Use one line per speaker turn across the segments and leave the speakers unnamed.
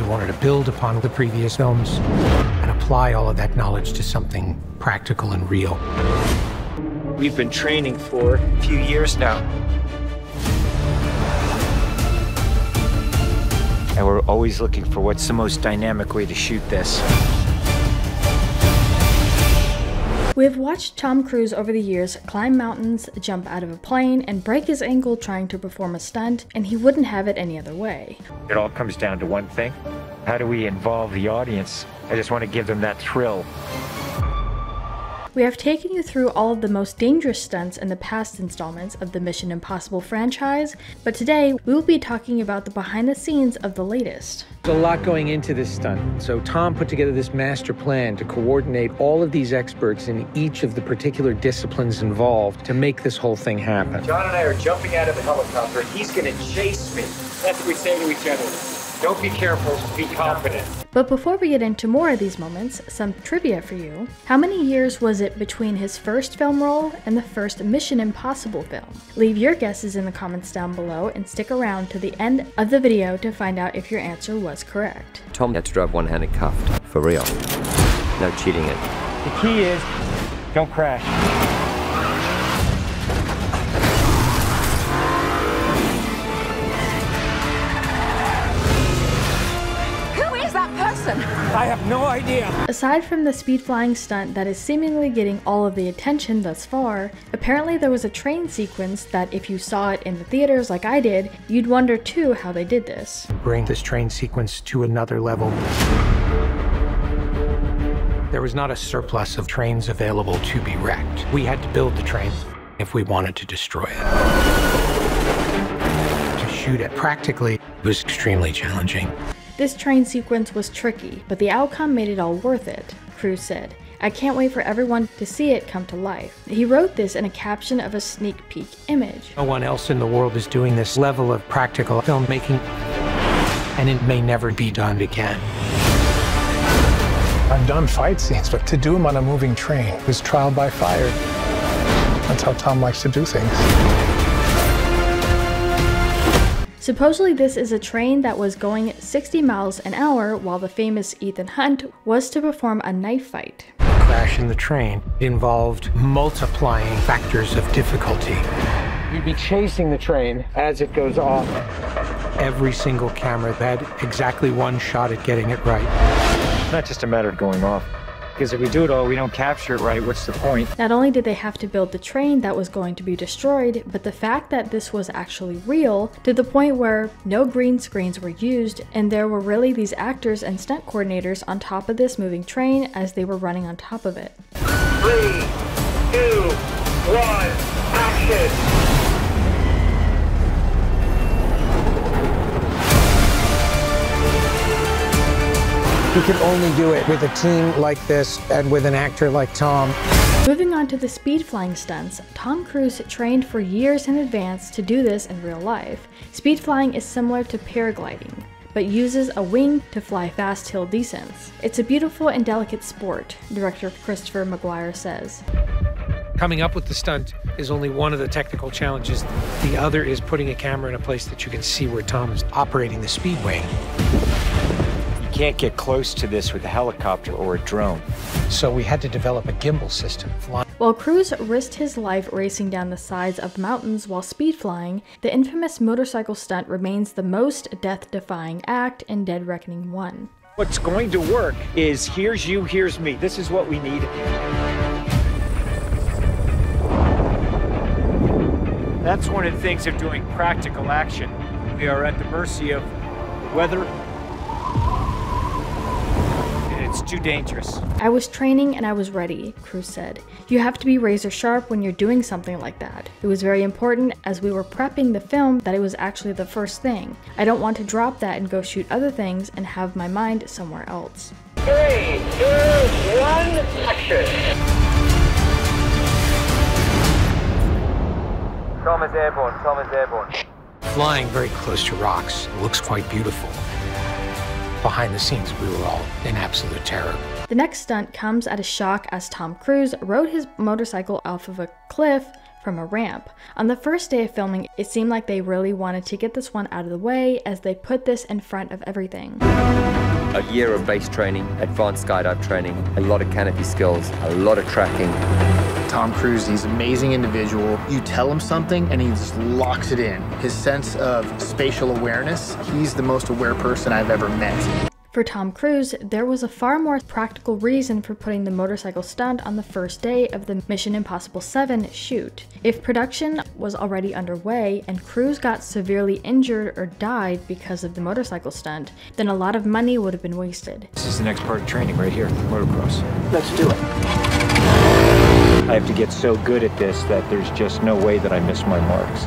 We wanted to build upon the previous films and apply all of that knowledge to something practical and real.
We've been training for a few years now. And we're always looking for what's the most dynamic way to shoot this.
We have watched Tom Cruise over the years climb mountains, jump out of a plane, and break his ankle trying to perform a stunt, and he wouldn't have it any other way.
It all comes down to one thing. How do we involve the audience? I just want to give them that thrill.
We have taken you through all of the most dangerous stunts in the past installments of the Mission Impossible franchise, but today we will be talking about the behind the scenes of the latest.
There's a lot going into this stunt, so Tom put together this master plan to coordinate all of these experts in each of the particular disciplines involved to make this whole thing happen.
John and I are jumping out of the helicopter. He's going to chase me. That's what we say to each other. Don't be careful, be confident.
But before we get into more of these moments, some trivia for you. How many years was it between his first film role and the first Mission Impossible film? Leave your guesses in the comments down below and stick around to the end of the video to find out if your answer was correct.
Tom had to drive one-handed cuffed, for real. No cheating it.
The key is, don't crash. I have no idea.
Aside from the speed flying stunt that is seemingly getting all of the attention thus far, apparently there was a train sequence that if you saw it in the theaters like I did, you'd wonder too how they did this.
Bring this train sequence to another level. There was not a surplus of trains available to be wrecked. We had to build the train if we wanted to destroy it. To shoot it practically was extremely challenging.
This train sequence was tricky, but the outcome made it all worth it, Cruise said. I can't wait for everyone to see it come to life. He wrote this in a caption of a sneak peek image.
No one else in the world is doing this level of practical filmmaking, and it may never be done again.
I've done fight scenes, but to do them on a moving train was trial by fire. That's how Tom likes to do things.
Supposedly this is a train that was going 60 miles an hour while the famous Ethan Hunt was to perform a knife fight.
Crash in the train involved multiplying factors of difficulty. You'd be chasing the train as it goes off. Every single camera had exactly one shot at getting it right.
It's not just a matter of going off. Because if we do it all, we don't capture it right, what's the point?
Not only did they have to build the train that was going to be destroyed, but the fact that this was actually real, to the point where no green screens were used, and there were really these actors and stunt coordinators on top of this moving train as they were running on top of it.
3, 2, 1, action!
You can only do it with a team like this and with an actor like Tom.
Moving on to the speed flying stunts, Tom Cruise trained for years in advance to do this in real life. Speed flying is similar to paragliding, but uses a wing to fly fast hill descents. It's a beautiful and delicate sport, director Christopher McQuarrie says.
Coming up with the stunt is only one of the technical challenges. The other is putting a camera in a place that you can see where Tom is operating the speed wing.
You can't get close to this with a helicopter or a drone.
So we had to develop a gimbal system.
While Cruise risked his life racing down the sides of mountains while speed flying, the infamous motorcycle stunt remains the most death-defying act in Dead Reckoning 1.
What's going to work is here's you, here's me. This is what we need. That's one of the things of doing practical action. We are at the mercy of weather. It's too dangerous.
I was training and I was ready, Cruise said. You have to be razor sharp when you're doing something like that. It was very important as we were prepping the film that it was actually the first thing. I don't want to drop that and go shoot other things and have my mind somewhere else.
3, 2, 1, action!
Tom is airborne, Tom is airborne.
Flying very close to rocks looks quite beautiful. Behind the scenes, we were all in absolute terror.
The next stunt comes at a shock as Tom Cruise rode his motorcycle off of a cliff from a ramp. On the first day of filming, it seemed like they really wanted to get this one out of the way as they put this in front of everything.
A year of base training, advanced skydive training, a lot of canopy skills, a lot of tracking.
Tom Cruise, he's an amazing individual. You tell him something and he just locks it in. His sense of spatial awareness, he's the most aware person I've ever met.
For Tom Cruise, there was a far more practical reason for putting the motorcycle stunt on the first day of the Mission Impossible 7 shoot. If production was already underway and Cruise got severely injured or died because of the motorcycle stunt, then a lot of money would have been wasted.
This is the next part of training right here, motocross.
Let's do it.
I have to get so good at this that there's just no way that I miss my marks.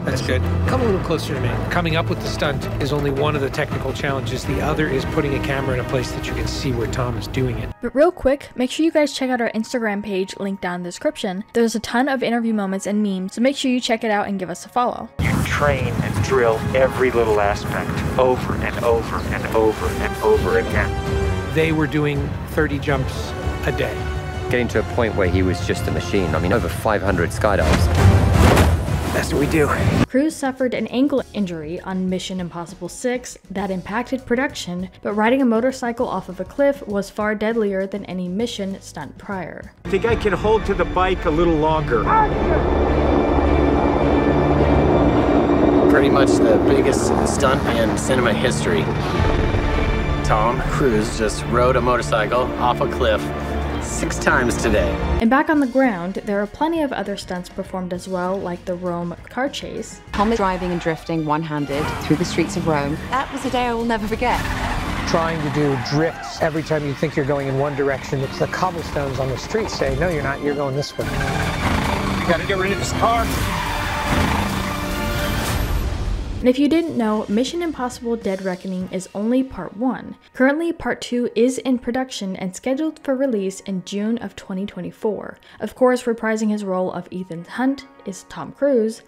That's good. Come a little closer to me. Coming up with the stunt is only one of the technical challenges. The other is putting a camera in a place that you can see where Tom is doing it.
But real quick, make sure you guys check out our Instagram page, linked down in the description. There's a ton of interview moments and memes, so make sure you check it out and give us a follow.
You train and drill every little aspect over and over and over and over again.
They were doing 30 jumps a day.
Getting to a point where he was just a machine. I mean, over 500 skydives.
That's what we do.
Cruise suffered an ankle injury on Mission Impossible 6 that impacted production, but riding a motorcycle off of a cliff was far deadlier than any mission stunt prior.
I think I can hold to the bike a little longer.
Pretty much the biggest stunt in cinema history. Tom Cruise just rode a motorcycle off a cliff 6 times today.
And back on the ground, there are plenty of other stunts performed as well, like the Rome car chase.
Tom is driving and drifting one-handed through the streets of Rome. That was a day I will never forget.
Trying to do drifts every time you think you're going in one direction. It's the cobblestones on the street say, no, you're not, you're going this way.
You gotta get rid of this car.
And if you didn't know, Mission Impossible Dead Reckoning is only part 1. Currently, part 2 is in production and scheduled for release in June of 2024. Of course, reprising his role of Ethan Hunt is Tom Cruise.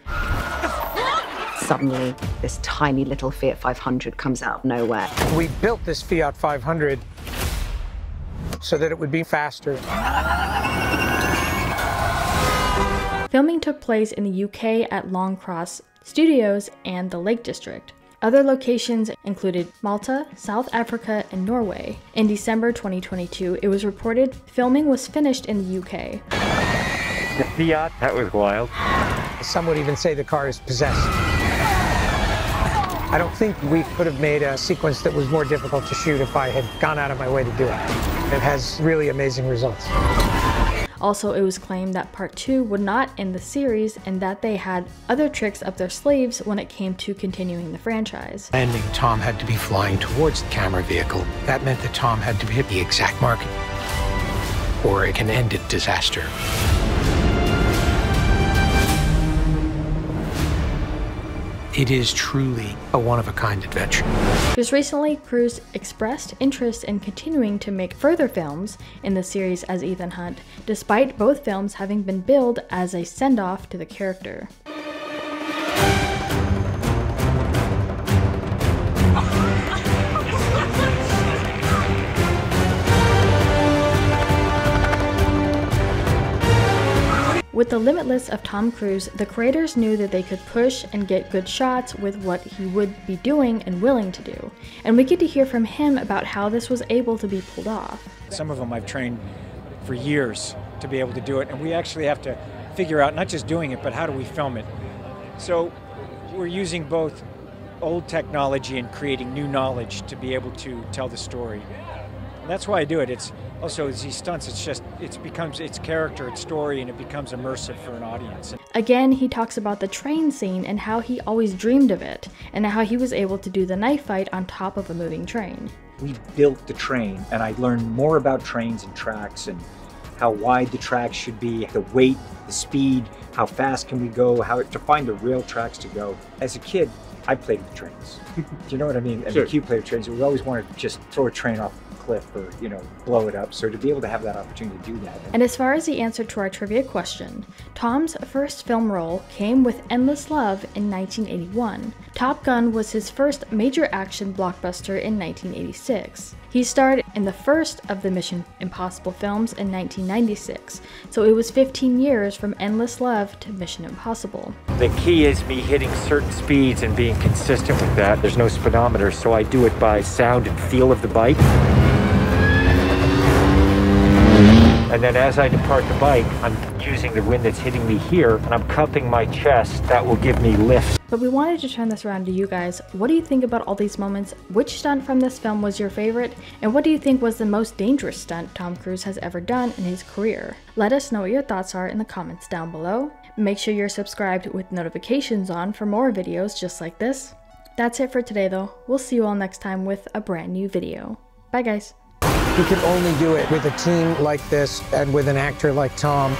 Suddenly, this tiny little Fiat 500 comes out of nowhere.
We built this Fiat 500 so that it would be faster.
Filming took place in the UK at Longcross Studios and the Lake District. Other locations included Malta, South Africa, and Norway. In December 2022, it was reported filming was finished in the UK.
The Fiat, that was wild.
Some would even say the car is possessed. I don't think we could have made a sequence that was more difficult to shoot if I had gone out of my way to do it. It has really amazing results.
Also, it was claimed that part 2 would not end the series and that they had other tricks up their sleeves when it came to continuing the franchise.
Landing, Tom had to be flying towards the camera vehicle. That meant that Tom had to hit the exact mark, or it can end in disaster. It is truly a one-of-a-kind adventure.
Just recently, Cruise expressed interest in continuing to make further films in the series as Ethan Hunt, despite both films having been billed as a send-off to the character. With the limitless of Tom Cruise, the creators knew that they could push and get good shots with what he would be doing and willing to do. And we get to hear from him about how this was able to be pulled off.
Some of them I've trained for years to be able to do it, and we actually have to figure out not just doing it, but how do we film it. So we're using both old technology and creating new knowledge to be able to tell the story. And that's why I do it. It's also these stunts, it becomes its character, its story, and it becomes immersive for an audience.
Again, he talks about the train scene and how he always dreamed of it, and how he was able to do the knife fight on top of a moving train.
We built the train, and I learned more about trains and tracks and how wide the tracks should be, the weight, the speed, how fast can we go, how to find the real tracks to go. As a kid, I played with trains. Do you know what I mean? And
Sure.
the Q played with trains. We always wanted to just throw a train off a
cliff or, you know, blow it up. So to be able to have that opportunity to do that.
And as far as the answer to our trivia question, Tom's first film role came with Endless Love in 1981. Top Gun was his first major action blockbuster in 1986. He starred in the first of the Mission Impossible films in 1996, so it was 15 years from Endless Love to Mission Impossible.
The key is me hitting certain speeds and being consistent with that. There's no speedometer, so I do it by sound and feel of the bike. And then as I depart the bike, I'm using the wind that's hitting me here, and I'm cupping my chest. That will give me lift.
But we wanted to turn this around to you guys. What do you think about all these moments? Which stunt from this film was your favorite? And what do you think was the most dangerous stunt Tom Cruise has ever done in his career? Let us know what your thoughts are in the comments down below. Make sure you're subscribed with notifications on for more videos just like this. That's it for today though. We'll see you all next time with a brand new video. Bye guys.
You can only do it with a team like this and with an actor like Tom.